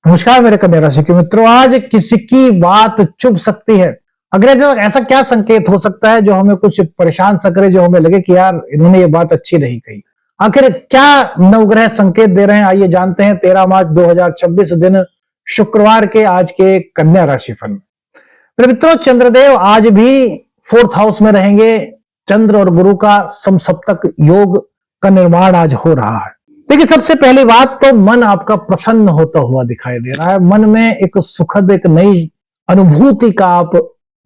नमस्कार मेरे कन्या राशि के मित्रों। आज किसी की बात चुभ सकती है। अगर ऐसा क्या संकेत हो सकता है जो हमें कुछ परेशान सा करे, जो हमें लगे कि यार इन्होंने ये बात अच्छी नहीं कही। आखिर क्या नवग्रह संकेत दे रहे हैं, आइए जानते हैं। 13 मार्च 2026 दिन शुक्रवार के आज के कन्या राशि फल में। मेरे मित्रों, चंद्रदेव आज भी 4th हाउस में रहेंगे। चंद्र और गुरु का समसप्तक योग का निर्माण आज हो रहा है। देखिए, सबसे पहली बात तो मन आपका प्रसन्न होता हुआ दिखाई दे रहा है। मन में एक सुखद, एक नई अनुभूति का आप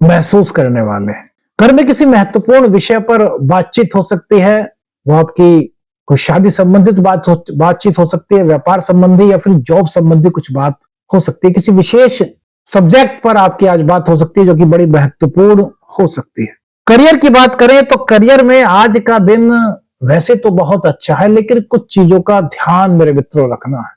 महसूस करने वाले हैं। घर में किसी महत्वपूर्ण विषय पर बातचीत हो सकती है। वो आपकी कुछ शादी संबंधित बातचीत हो सकती है, व्यापार संबंधी या फिर जॉब संबंधी कुछ बात हो सकती है। किसी विशेष सब्जेक्ट पर आपकी आज बात हो सकती है जो कि बड़ी महत्वपूर्ण हो सकती है। करियर की बात करें तो करियर में आज का दिन वैसे तो बहुत अच्छा है, लेकिन कुछ चीजों का ध्यान मेरे मित्रों रखना है।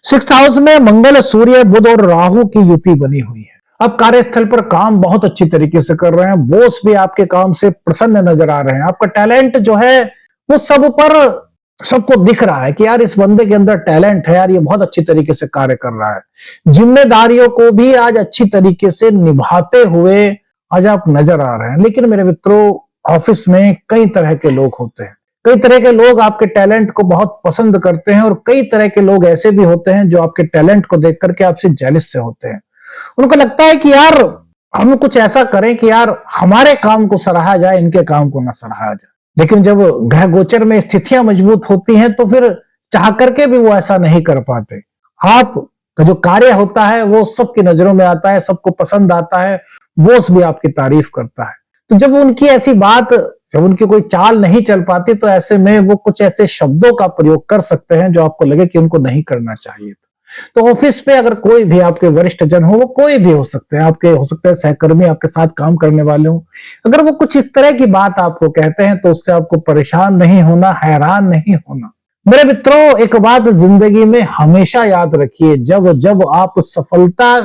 6th हाउस में मंगल, सूर्य, बुध और राहु की युति बनी हुई है। अब कार्यस्थल पर काम बहुत अच्छी तरीके से कर रहे हैं। बॉस भी आपके काम से प्रसन्न नजर आ रहे हैं। आपका टैलेंट जो है वो सबको दिख रहा है कि यार इस बंदे के अंदर टैलेंट है, यार ये बहुत अच्छी तरीके से कार्य कर रहा है। जिम्मेदारियों को भी आज अच्छी तरीके से निभाते हुए आज आप नजर आ रहे हैं। लेकिन मेरे मित्रों, ऑफिस में कई तरह के लोग होते हैं। कई तरह के लोग आपके टैलेंट को बहुत पसंद करते हैं और कई तरह के लोग ऐसे भी होते हैं जो आपके टैलेंट को देख करके आपसे जेलस से होते हैं। उनको लगता है कि यार हम कुछ ऐसा करें कि यार हमारे काम को सराहा जाए, इनके काम को ना सराहा जाए। लेकिन जब ग्रह गोचर में स्थितियां मजबूत होती हैं तो फिर चाह करके भी वो ऐसा नहीं कर पाते। आप का जो कार्य होता है वो सबकी नजरों में आता है, सबको पसंद आता है, बॉस भी आपकी तारीफ करता है। तो जब उनकी कोई चाल नहीं चल पाती तो ऐसे में वो कुछ ऐसे शब्दों का प्रयोग कर सकते हैं जो आपको लगे कि उनको नहीं करना चाहिए। तो ऑफिस पे अगर कोई भी आपके वरिष्ठ जन हो, वो कोई भी हो सकते हैं, आपके हो सकते हैं सहकर्मी, आपके साथ काम करने वाले हो, अगर वो कुछ इस तरह की बात आपको कहते हैं तो उससे आपको परेशान नहीं होना, हैरान नहीं होना। मेरे मित्रों, एक बात जिंदगी में हमेशा याद रखिए, जब जब आप सफलता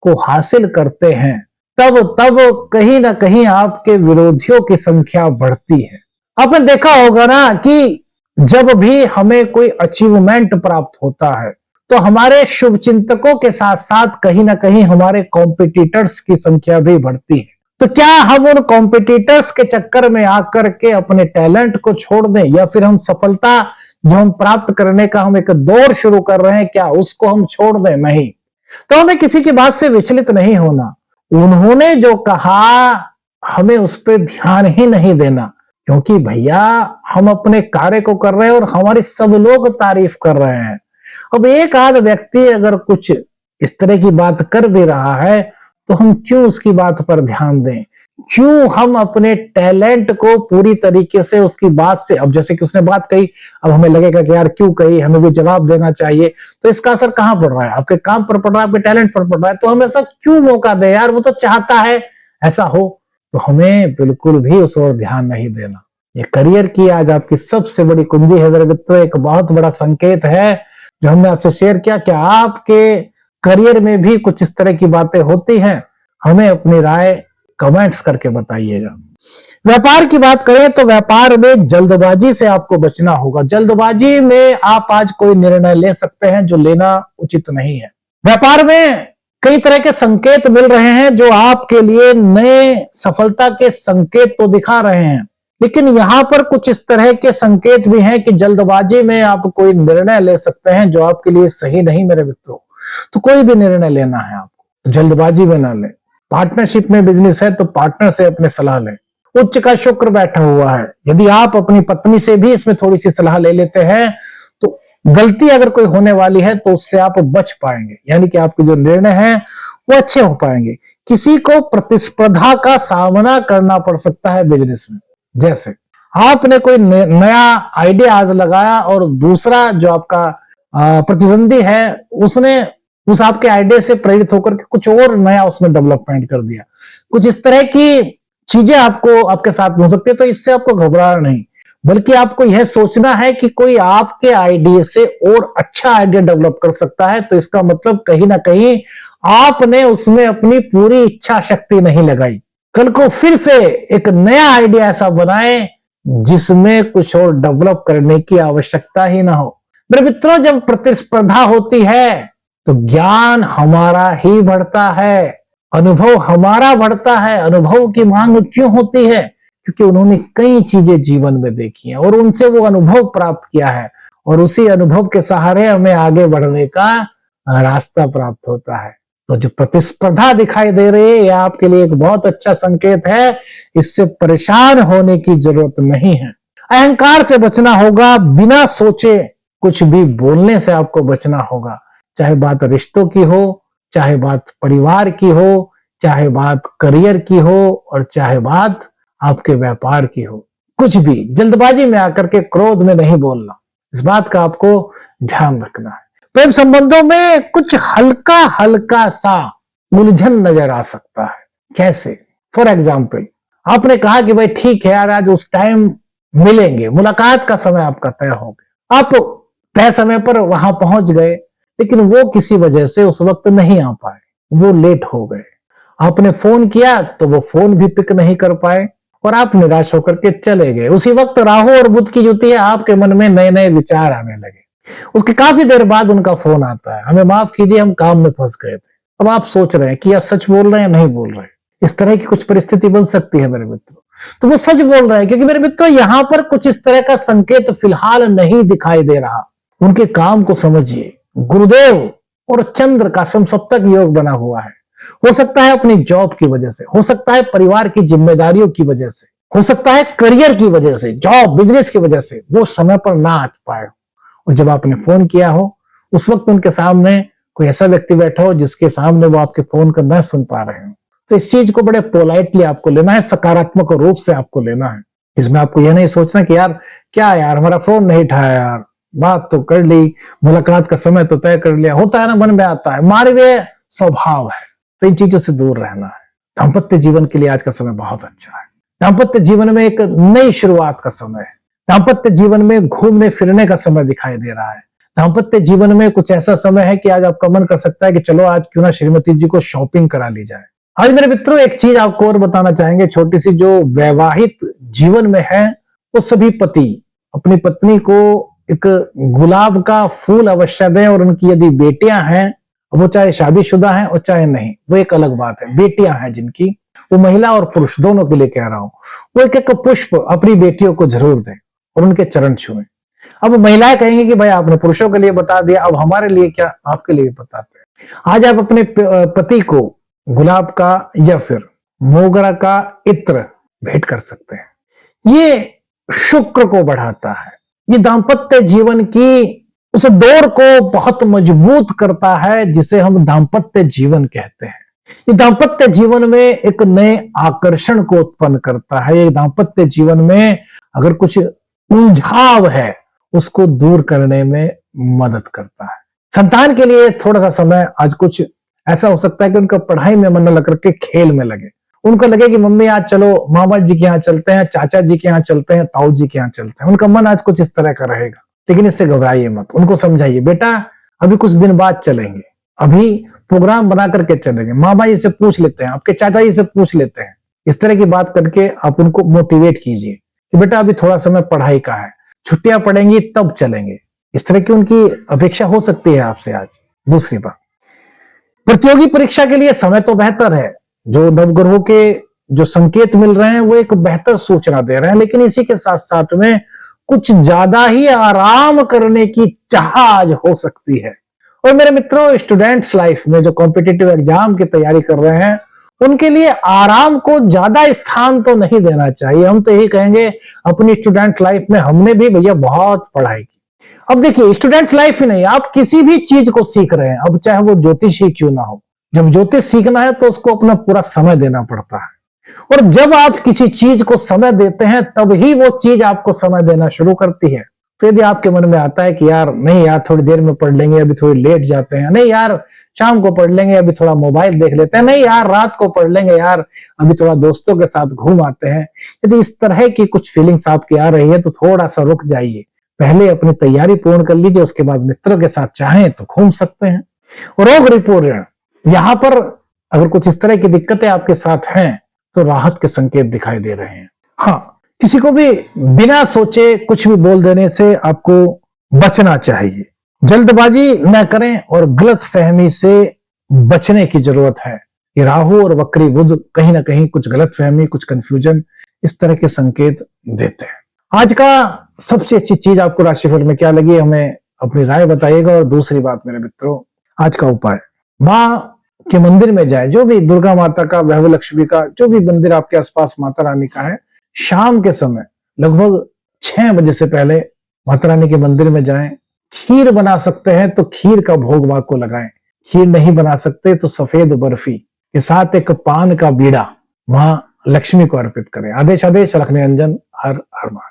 को हासिल करते हैं तब तब कहीं ना कहीं आपके विरोधियों की संख्या बढ़ती है। आपने देखा होगा ना कि जब भी हमें कोई अचीवमेंट प्राप्त होता है तो हमारे शुभ चिंतकों के साथ साथ कहीं ना कहीं हमारे कॉम्पिटिटर्स की संख्या भी बढ़ती है। तो क्या हम उन कॉम्पिटिटर्स के चक्कर में आकर के अपने टैलेंट को छोड़ दें, या फिर हम सफलता जो हम प्राप्त करने का हम एक दौर शुरू कर रहे हैं, क्या उसको हम छोड़ दें? नहीं। तो हमें किसी की बात से विचलित नहीं होना। उन्होंने जो कहा हमें उस पर ध्यान ही नहीं देना, क्योंकि भैया हम अपने कार्य को कर रहे हैं और हमारे सब लोग तारीफ कर रहे हैं। अब एक आध व्यक्ति अगर कुछ इस तरह की बात कर भी रहा है तो हम क्यों उसकी बात पर ध्यान दें? क्यों हम अपने टैलेंट को पूरी तरीके से उसकी बात से, अब जैसे कि उसने बात कही, अब हमें लगेगा कि यार क्यों कही, हमें भी जवाब देना चाहिए। तो इसका असर कहां पड़ रहा है? आपके काम पर पड़ रहा है, आपके टैलेंट पर पड़ रहा है। तो हम ऐसा क्यों मौका दे? यार वो तो चाहता है ऐसा हो। तो हमें बिल्कुल भी उस ओर ध्यान नहीं देना। ये करियर की आज आपकी सबसे बड़ी कुंजी है मेरे मित्रों। एक बहुत बड़ा संकेत है जो हमने आपसे शेयर किया कि आपके करियर में भी कुछ इस तरह की बातें होती हैं। हमें अपनी राय कमेंट्स करके बताइएगा। व्यापार की बात करें तो व्यापार में जल्दबाजी से आपको बचना होगा। जल्दबाजी में आप आज कोई निर्णय ले सकते हैं जो लेना उचित नहीं है। व्यापार में कई तरह के संकेत मिल रहे हैं जो आपके लिए नए सफलता के संकेत तो दिखा रहे हैं, लेकिन यहां पर कुछ इस तरह के संकेत भी हैं कि जल्दबाजी में आप कोई निर्णय ले सकते हैं जो आपके लिए सही नहीं मेरे मित्रों। तो कोई भी निर्णय लेना है आपको, जल्दबाजी में ना लें। पार्टनरशिप में बिजनेस है तो पार्टनर से अपने सलाह लें। उच्च का शुक्र बैठा हुआ है, यदि आप अपनी पत्नी से भी इसमें थोड़ी सी सलाह ले लेते हैं तो गलती अगर कोई होने वाली है तो उससे आप बच पाएंगे, यानी कि आपके जो निर्णय हैं वो अच्छे हो पाएंगे। किसी को प्रतिस्पर्धा का सामना करना पड़ सकता है बिजनेस में। जैसे आपने कोई नया आइडिया आज लगाया और दूसरा जो आपका प्रतिद्वंदी है उसने उस आपके आइडिया से प्रेरित होकर के कुछ और नया उसमें डेवलपमेंट कर दिया। कुछ इस तरह की चीजें आपको आपके साथ हो सकती है। तो इससे आपको घबराना नहीं, बल्कि आपको यह सोचना है कि कोई आपके आइडिया से और अच्छा आइडिया डेवलप कर सकता है। तो इसका मतलब कहीं ना कहीं आपने उसमें अपनी पूरी इच्छा शक्ति नहीं लगाई। कल को फिर से एक नया आइडिया ऐसा बनाएं जिसमें कुछ और डेवलप करने की आवश्यकता ही ना हो। मेरे मित्रों, जब प्रतिस्पर्धा होती है तो ज्ञान हमारा ही बढ़ता है, अनुभव हमारा बढ़ता है। अनुभव की मांग क्यों होती है? क्योंकि उन्होंने कई चीजें जीवन में देखी हैं और उनसे वो अनुभव प्राप्त किया है, और उसी अनुभव के सहारे हमें आगे बढ़ने का रास्ता प्राप्त होता है। तो जो प्रतिस्पर्धा दिखाई दे रही है, यह आपके लिए एक बहुत अच्छा संकेत है। इससे परेशान होने की जरूरत नहीं है। अहंकार से बचना होगा, बिना सोचे कुछ भी बोलने से आपको बचना होगा। चाहे बात रिश्तों की हो, चाहे बात परिवार की हो, चाहे बात करियर की हो, और चाहे बात आपके व्यापार की हो। कुछ भी जल्दबाजी में आकर के क्रोध में नहीं बोलना, इस बात का आपको ध्यान रखना है। प्रेम संबंधों में कुछ हल्का हल्का सा उलझन नजर आ सकता है। कैसे? फॉर एग्जाम्पल, आपने कहा कि भाई ठीक है यार, आज उस टाइम मिलेंगे, मुलाकात का समय आपका तय हो गया, आप तय समय पर वहां पहुंच गए, लेकिन वो किसी वजह से उस वक्त नहीं आ पाए, वो लेट हो गए। आपने फोन किया तो वो फोन भी पिक नहीं कर पाए और आप निराश होकर के चले गए। उसी वक्त राहु और बुध की युति है, आपके मन में नए नए विचार आने लगे। उसके काफी देर बाद उनका फोन आता है, हमें माफ कीजिए, हम काम में फंस गए थे। अब आप सोच रहे हैं कि यार सच बोल रहे हैं नहीं बोल रहे हैं। इस तरह की कुछ परिस्थिति बन सकती है मेरे मित्रों। तो वो सच बोल रहे हैं, क्योंकि मेरे मित्रों यहाँ पर कुछ इस तरह का संकेत फिलहाल नहीं दिखाई दे रहा। उनके काम को समझिए। गुरुदेव और चंद्र का समसप्तक योग बना हुआ है। हो सकता है अपनी जॉब की वजह से, हो सकता है परिवार की जिम्मेदारियों की वजह से, हो सकता है करियर की वजह से, जॉब बिजनेस की वजह से वो समय पर ना आ पाए। और जब आपने फोन किया हो, उस वक्त उनके सामने कोई ऐसा व्यक्ति बैठा हो जिसके सामने वो आपके फोन का ना सुन पा रहे हो। तो इस चीज को बड़े पोलाइटली आपको लेना है, सकारात्मक रूप से आपको लेना है। इसमें आपको यह नहीं सोचना कि यार क्या यार हमारा फोन नहीं उठाया, यार बात तो कर ली, मुलाकात का समय तो तय कर लिया। होता है ना, मन में आता है, मानवीय स्वभाव है। तो इन चीजों से दूर रहना है। दाम्पत्य जीवन के लिए आज का समय बहुत अच्छा है। दाम्पत्य जीवन में एक नई शुरुआत का समय है। दाम्पत्य जीवन में घूमने फिरने का समय दिखाई दे रहा है। दाम्पत्य जीवन में कुछ ऐसा समय है कि आज आपका मन कर सकता है कि चलो आज क्यों ना श्रीमती जी को शॉपिंग करा ली जाए। आज मेरे मित्रों एक चीज आपको और बताना चाहेंगे, छोटी सी, जो वैवाहिक जीवन में है, वो सभी पति अपनी पत्नी को एक गुलाब का फूल अवश्य दें। और उनकी यदि बेटियां हैं, वो चाहे शादीशुदा हैं और चाहे नहीं, वो एक अलग बात है। बेटियां हैं जिनकी, वो महिला और पुरुष दोनों के लिए कह रहा हूं, वो एक एक पुष्प अपनी बेटियों को जरूर दें और उनके चरण छुएं। अब महिलाएं कहेंगी कि भाई आपने पुरुषों के लिए बता दिया, अब हमारे लिए क्या, आपके लिए बताते हैं। आज आप अपने पति को गुलाब का या फिर मोगरा का इत्र भेंट कर सकते हैं। ये शुक्र को बढ़ाता है, ये दाम्पत्य जीवन की उस डोर को बहुत मजबूत करता है जिसे हम दाम्पत्य जीवन कहते हैं। ये दाम्पत्य जीवन में एक नए आकर्षण को उत्पन्न करता है। ये दाम्पत्य जीवन में अगर कुछ उलझाव है उसको दूर करने में मदद करता है। संतान के लिए थोड़ा सा समय आज कुछ ऐसा हो सकता है कि उनका पढ़ाई में मन न लग करके खेल में लगे। उनको लगे कि मम्मी आज चलो मामा जी के यहाँ चलते हैं, चाचा जी के यहाँ चलते हैं, ताऊ जी के यहाँ चलते हैं। उनका मन आज कुछ इस तरह का रहेगा, लेकिन इससे घबराइए मत। उनको समझाइए, बेटा अभी कुछ दिन बाद चलेंगे, अभी प्रोग्राम बना करके चलेंगे, मामा जी से पूछ लेते हैं, आपके चाचा जी से पूछ लेते हैं। इस तरह की बात करके आप उनको मोटिवेट कीजिए कि बेटा अभी थोड़ा समय पढ़ाई का है, छुट्टियां पड़ेंगी तब चलेंगे। इस तरह की उनकी अपेक्षा हो सकती है आपसे आज। दूसरी बात, प्रतियोगी परीक्षा के लिए समय तो बेहतर है। जो नवग्रहों के जो संकेत मिल रहे हैं वो एक बेहतर सूचना दे रहे हैं, लेकिन इसी के साथ साथ में कुछ ज्यादा ही आराम करने की चाह आज हो सकती है। और मेरे मित्रों, स्टूडेंट्स लाइफ में जो कॉम्पिटिटिव एग्जाम की तैयारी कर रहे हैं, उनके लिए आराम को ज्यादा स्थान तो नहीं देना चाहिए। हम तो यही कहेंगे, अपनी स्टूडेंट लाइफ में हमने भी भैया बहुत पढ़ाई की। अब देखिए, स्टूडेंट्स लाइफ ही नहीं, आप किसी भी चीज को सीख रहे हैं, अब चाहे वो ज्योतिष ही क्यों ना हो। जब ज्योतिष सीखना है तो उसको अपना पूरा समय देना पड़ता है, और जब आप किसी चीज को समय देते हैं तब ही वो चीज आपको समय देना शुरू करती है। तो यदि आपके मन में आता है कि यार नहीं यार थोड़ी देर में पढ़ लेंगे, अभी थोड़ी लेट जाते हैं, नहीं यार शाम को पढ़ लेंगे, अभी थोड़ा मोबाइल देख लेते हैं, नहीं यार रात को पढ़ लेंगे, यार अभी थोड़ा दोस्तों के साथ घूम आते हैं, यदि इस तरह की कुछ फीलिंग्स आपकी आ रही है तो थोड़ा सा रुक जाइए, पहले अपनी तैयारी पूर्ण कर लीजिए, उसके बाद मित्रों के साथ चाहें तो घूम सकते हैं। रोग रिपोर्ट, यहां पर अगर कुछ इस तरह की दिक्कतें आपके साथ हैं तो राहत के संकेत दिखाई दे रहे हैं। हाँ, किसी को भी बिना सोचे कुछ भी बोल देने से आपको बचना चाहिए। जल्दबाजी न करें और गलत फहमी से बचने की जरूरत है कि राहु और वक्री बुध कहीं ना कहीं कुछ गलत फहमी, कुछ कंफ्यूजन, इस तरह के संकेत देते हैं। आज का सबसे अच्छी चीज आपको राशिफल में क्या लगी, हमें अपनी राय बताइएगा। और दूसरी बात मेरे मित्रों, आज का उपाय, माँ के मंदिर में जाए, जो भी दुर्गा माता का, वैभव लक्ष्मी का, जो भी मंदिर आपके आसपास माता रानी का है, शाम के समय लगभग 6 बजे से पहले माता रानी के मंदिर में जाएं। खीर बना सकते हैं तो खीर का भोग मां को लगाएं, खीर नहीं बना सकते तो सफेद बर्फी के साथ एक पान का बीड़ा मां लक्ष्मी को अर्पित करें। आदेश आदेश, लखन निरंजन, हर हर महादेव।